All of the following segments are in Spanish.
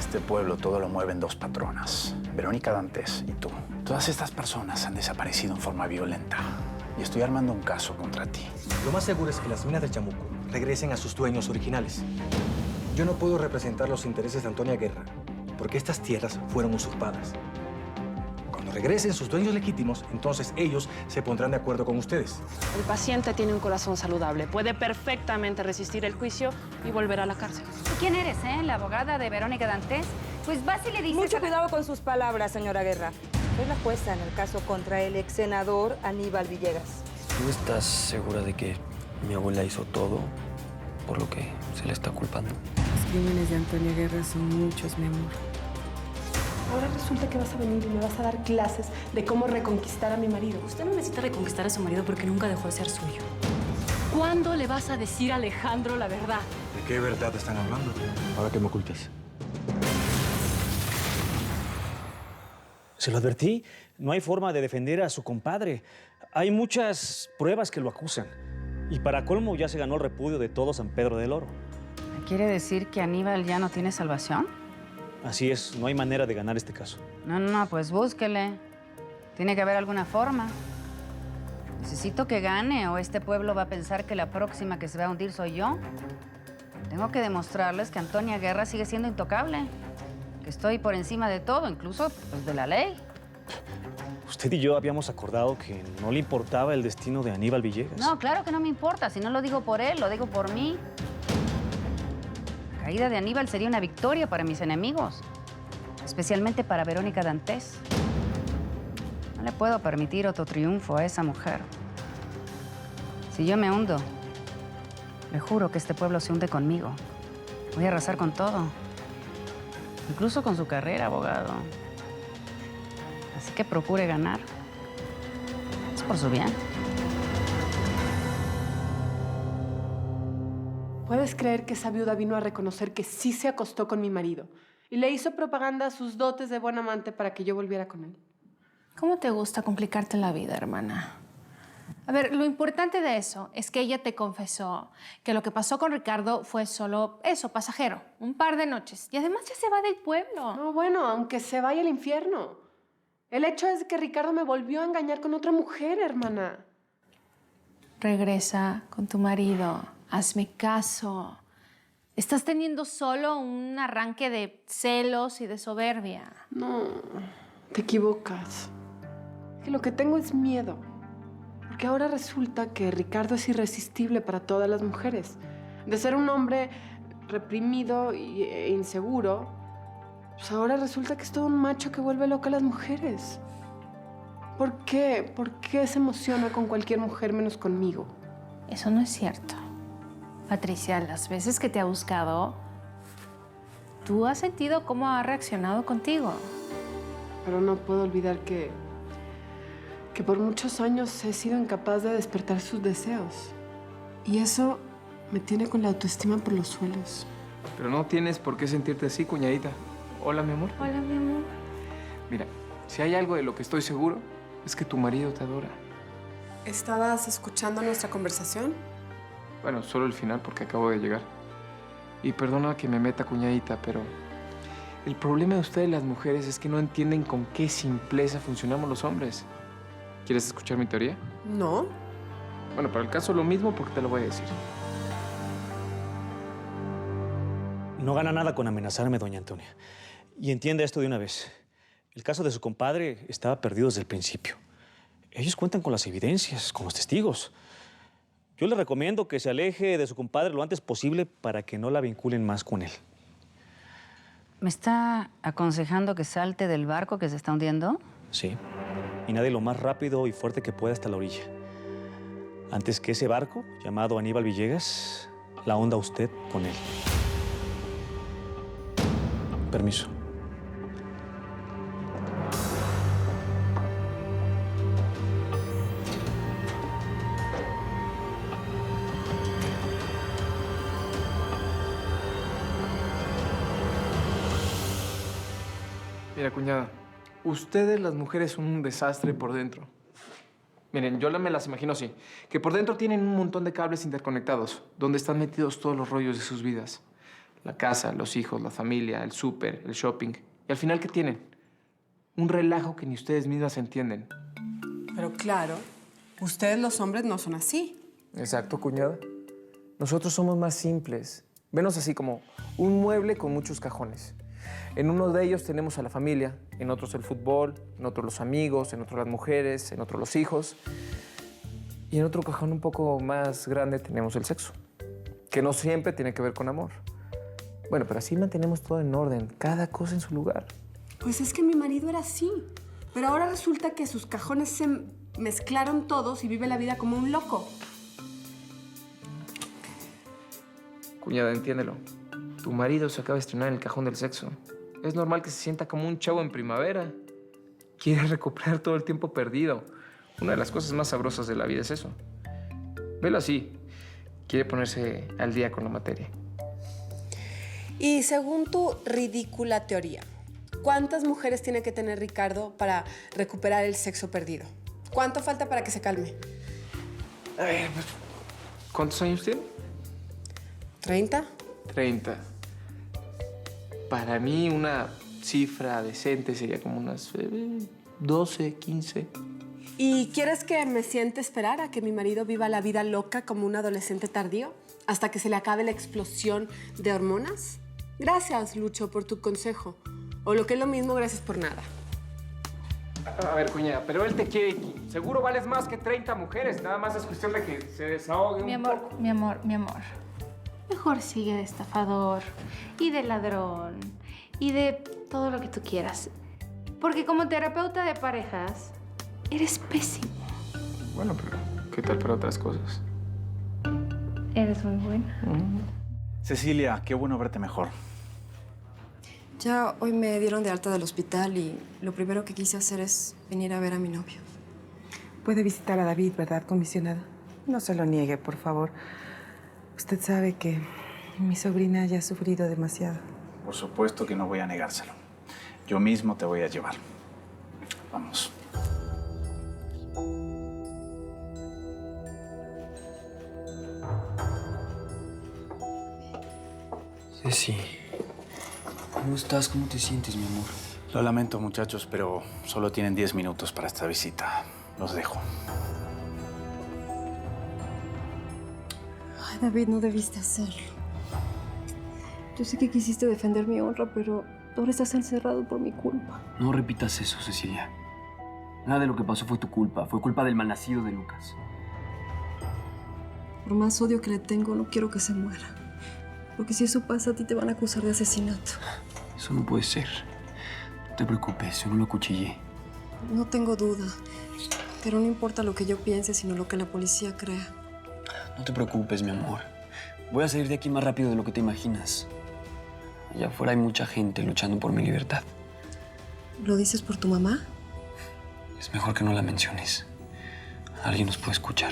este pueblo todo lo mueven dos patronas, Verónica Dantes y tú. Todas estas personas han desaparecido en forma violenta y estoy armando un caso contra ti. Lo más seguro es que las minas del Chamuco regresen a sus dueños originales. Yo no puedo representar los intereses de Antonia Guerra porque estas tierras fueron usurpadas. Cuando regresen sus dueños legítimos, entonces ellos se pondrán de acuerdo con ustedes. El paciente tiene un corazón saludable. Puede perfectamente resistir el juicio y volver a la cárcel. ¿Tú quién eres, ¿La abogada de Verónica Dantes? Pues vas y le dices... Mucho cuidado con sus palabras, señora Guerra. Soy la jueza en el caso contra el ex senador Aníbal Villegas. ¿Tú estás segura de que mi abuela hizo todo por lo que se le está culpando? Los crímenes de Antonia Guerra son muchos, mi amor. Ahora resulta que vas a venir y me vas a dar clases de cómo reconquistar a mi marido. Usted no necesita reconquistar a su marido porque nunca dejó de ser suyo. ¿Cuándo le vas a decir a Alejandro la verdad? ¿De qué verdad están hablando? Ahora que me ocultas. Se lo advertí. No hay forma de defender a su compadre. Hay muchas pruebas que lo acusan. Y para colmo ya se ganó el repudio de todo San Pedro del Oro. ¿Quiere decir que Aníbal ya no tiene salvación? Así es, no hay manera de ganar este caso. No, pues búsquele. Tiene que haber alguna forma. Necesito que gane o este pueblo va a pensar que la próxima que se va a hundir soy yo. Tengo que demostrarles que Antonia Guerra sigue siendo intocable. Que estoy por encima de todo, incluso pues, de la ley. Usted y yo habíamos acordado que no le importaba el destino de Aníbal Villegas. No, claro que no me importa. Si no lo digo por él, lo digo por mí. La caída de Aníbal sería una victoria para mis enemigos. Especialmente para Verónica Dantes. No le puedo permitir otro triunfo a esa mujer. Si yo me hundo, le juro que este pueblo se hunde conmigo. Voy a arrasar con todo. Incluso con su carrera, abogado. Así que procure ganar. Es por su bien. ¿Puedes creer que esa viuda vino a reconocer que sí se acostó con mi marido y le hizo propaganda a sus dotes de buen amante para que yo volviera con él? ¿Cómo te gusta complicarte la vida, hermana? A ver, lo importante de eso es que ella te confesó que lo que pasó con Ricardo fue solo eso, pasajero, un par de noches. Y además ya se va del pueblo. No, bueno, aunque se vaya al infierno. El hecho es que Ricardo me volvió a engañar con otra mujer, hermana. Regresa con tu marido. Hazme caso. Estás teniendo solo un arranque de celos y de soberbia. No, te equivocas. Que lo que tengo es miedo. Porque ahora resulta que Ricardo es irresistible para todas las mujeres. De ser un hombre reprimido e inseguro, pues ahora resulta que es todo un macho que vuelve loca a las mujeres. ¿Por qué? ¿Por qué se emociona con cualquier mujer menos conmigo? Eso no es cierto. Patricia, las veces que te ha buscado, tú has sentido cómo ha reaccionado contigo. Pero no puedo olvidar que por muchos años he sido incapaz de despertar sus deseos. Y eso me tiene con la autoestima por los suelos. Pero no tienes por qué sentirte así, cuñadita. Hola, mi amor. Hola, mi amor. Mira, si hay algo de lo que estoy seguro, es que tu marido te adora. ¿Estabas escuchando nuestra conversación? Bueno, solo el final porque acabo de llegar. Y perdona que me meta, cuñadita, pero el problema de ustedes las mujeres es que no entienden con qué simpleza funcionamos los hombres. ¿Quieres escuchar mi teoría? No. Bueno, para el caso lo mismo porque te lo voy a decir. No gana nada con amenazarme, doña Antonia. Y entienda esto de una vez. El caso de su compadre estaba perdido desde el principio. Ellos cuentan con las evidencias, con los testigos. Yo le recomiendo que se aleje de su compadre lo antes posible para que no la vinculen más con él. ¿Me está aconsejando que salte del barco que se está hundiendo? Sí. Y nade lo más rápido y fuerte que pueda hasta la orilla. Antes que ese barco, llamado Aníbal Villegas, la hunda usted con él. Permiso. Mira, cuñada, ustedes las mujeres son un desastre por dentro. Miren, yo me las imagino así, que por dentro tienen un montón de cables interconectados, donde están metidos todos los rollos de sus vidas. La casa, los hijos, la familia, el súper, el shopping. Y al final, ¿qué tienen? Un relajo que ni ustedes mismas entienden. Pero claro, ustedes los hombres no son así. Exacto, cuñada. Nosotros somos más simples. Venos así como un mueble con muchos cajones. En uno de ellos tenemos a la familia, en otros el fútbol, en otros los amigos, en otros las mujeres, en otros los hijos. Y en otro cajón un poco más grande tenemos el sexo, que no siempre tiene que ver con amor. Bueno, pero así mantenemos todo en orden, cada cosa en su lugar. Pues es que mi marido era así. Pero ahora resulta que sus cajones se mezclaron todos y vive la vida como un loco. Cuñada, entiéndelo. Tu marido se acaba de estrenar en el cajón del sexo. Es normal que se sienta como un chavo en primavera. Quiere recuperar todo el tiempo perdido. Una de las cosas más sabrosas de la vida es eso. Velo así. Quiere ponerse al día con la materia. Y según tu ridícula teoría, ¿cuántas mujeres tiene que tener Ricardo para recuperar el sexo perdido? ¿Cuánto falta para que se calme? A ver, pues, ¿cuántos años tiene? 30. 30. Para mí una cifra decente sería como unas 12, 15. ¿Y quieres que me siente esperar a que mi marido viva la vida loca como un adolescente tardío? ¿Hasta que se le acabe la explosión de hormonas? Gracias, Lucho, por tu consejo. O lo que es lo mismo, gracias por nada. A ver, cuñada, pero él te quiere aquí. Seguro vales más que 30 mujeres. Nada más es cuestión de que se desahogue un poco. Mi amor. Mejor sigue de estafador y de ladrón y de todo lo que tú quieras. Porque como terapeuta de parejas, eres pésimo. Bueno, pero ¿qué tal para otras cosas? Eres muy buena. Cecilia, qué bueno verte mejor. Ya hoy me dieron de alta del hospital y lo primero que quise hacer es venir a ver a mi novio. Puede visitar a David, ¿verdad, comisionada? No se lo niegue, por favor. Usted sabe que mi sobrina ya ha sufrido demasiado. Por supuesto que no voy a negárselo. Yo mismo te voy a llevar. Vamos. Ceci, ¿cómo estás? ¿Cómo te sientes, mi amor? Lo lamento, muchachos, pero solo tienen 10 minutos para esta visita. Los dejo. Ay, David, no debiste hacerlo. Yo sé que quisiste defender mi honra, pero ahora estás encerrado por mi culpa. No repitas eso, Cecilia. Nada de lo que pasó fue tu culpa. Fue culpa del malnacido de Lucas. Por más odio que le tengo, no quiero que se muera. Porque si eso pasa, a ti te van a acusar de asesinato. Eso no puede ser. No te preocupes, yo no lo acuchillé. No tengo duda. Pero no importa lo que yo piense, sino lo que la policía crea. No te preocupes, mi amor. Voy a salir de aquí más rápido de lo que te imaginas. Allá afuera hay mucha gente luchando por mi libertad. ¿Lo dices por tu mamá? Es mejor que no la menciones. Alguien nos puede escuchar.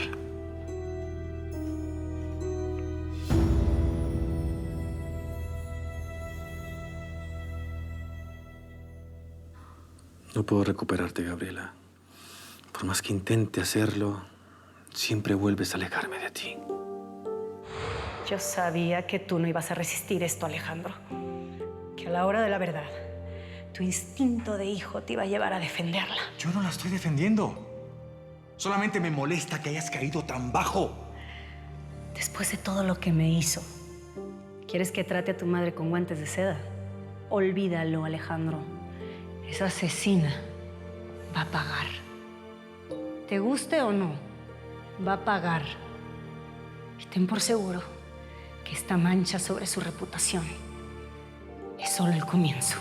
No puedo recuperarte, Gabriela. Por más que intente hacerlo, siempre vuelves a alejarme de ti. Yo sabía que tú no ibas a resistir esto, Alejandro. Que a la hora de la verdad, tu instinto de hijo te iba a llevar a defenderla. Yo no la estoy defendiendo. Solamente me molesta que hayas caído tan bajo. Después de todo lo que me hizo, ¿quieres que trate a tu madre con guantes de seda? Olvídalo, Alejandro. Esa asesina va a pagar. Te guste o no, va a pagar. Y ten por seguro que esta mancha sobre su reputación es solo el comienzo.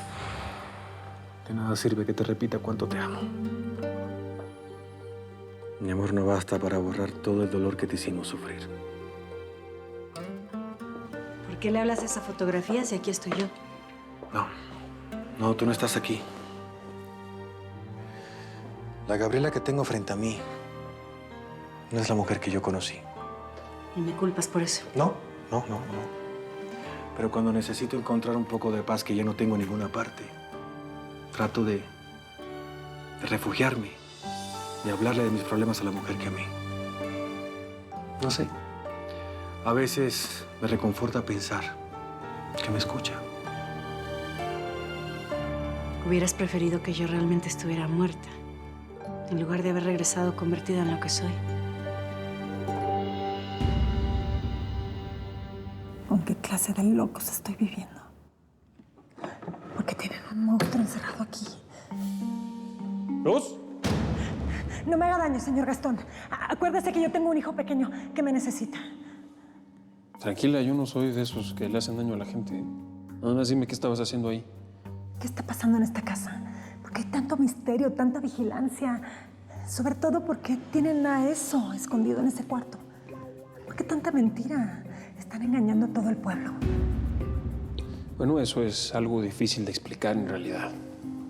De nada sirve que te repita cuánto te amo. Mi amor no basta para borrar todo el dolor que te hicimos sufrir. ¿Por qué le hablas de esa fotografía si aquí estoy yo? No, tú no estás aquí. La Gabriela que tengo frente a mí no es la mujer que yo conocí. ¿Y me culpas por eso? No. Pero cuando necesito encontrar un poco de paz que ya no tengo en ninguna parte, trato de refugiarme, de hablarle de mis problemas a la mujer que amé. No sé. A veces me reconforta pensar que me escucha. Hubieras preferido que yo realmente estuviera muerta, en lugar de haber regresado convertida en lo que soy. ¿Con qué clase de locos estoy viviendo? ¿Por qué tienen un monstruo encerrado aquí? ¿Luz? No me haga daño, señor Gastón. Acuérdese que yo tengo un hijo pequeño que me necesita. Tranquila, yo no soy de esos que le hacen daño a la gente. Nada más dime qué estabas haciendo ahí. ¿Qué está pasando en esta casa? ¿Por qué hay tanto misterio, tanta vigilancia? Sobre todo porque tienen a eso escondido en ese cuarto. ¿Por qué tanta mentira? Están engañando a todo el pueblo. Bueno, eso es algo difícil de explicar en realidad.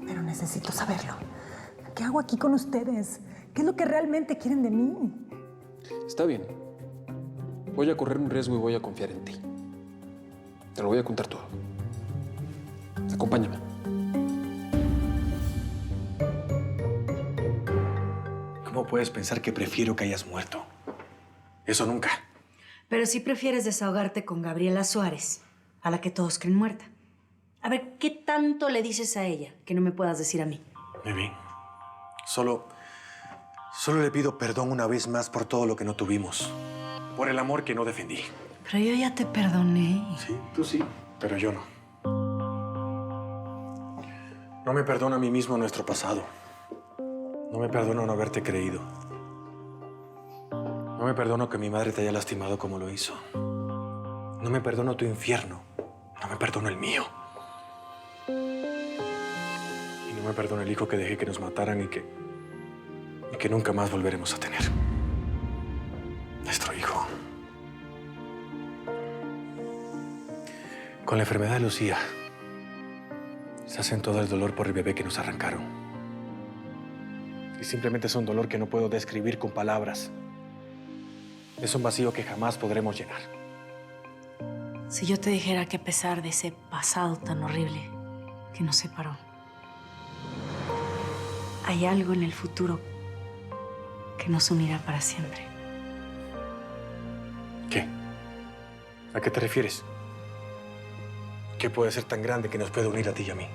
Pero necesito saberlo. ¿Qué hago aquí con ustedes? ¿Qué es lo que realmente quieren de mí? Está bien. Voy a correr un riesgo y voy a confiar en ti. Te lo voy a contar todo. Acompáñame. ¿Cómo puedes pensar que prefiero que hayas muerto? Eso nunca. Pero sí prefieres desahogarte con Gabriela Suárez, a la que todos creen muerta. A ver, ¿qué tanto le dices a ella que no me puedas decir a mí? Mimi, solo le pido perdón una vez más por todo lo que no tuvimos. Por el amor que no defendí. Pero yo ya te perdoné. Sí, tú sí, pero yo no. No me perdono a mí mismo nuestro pasado. No me perdono no haberte creído. No me perdono que mi madre te haya lastimado como lo hizo. No me perdono tu infierno. No me perdono el mío. Y no me perdono el hijo que dejé que nos mataran y que nunca más volveremos a tener. Nuestro hijo. Con la enfermedad de Lucía, se hacen todo el dolor por el bebé que nos arrancaron. Y simplemente es un dolor que no puedo describir con palabras. Es un vacío que jamás podremos llenar. Si yo te dijera que a pesar de ese pasado tan horrible que nos separó, hay algo en el futuro que nos unirá para siempre. ¿Qué? ¿A qué te refieres? ¿Qué puede ser tan grande que nos puede unir a ti y a mí?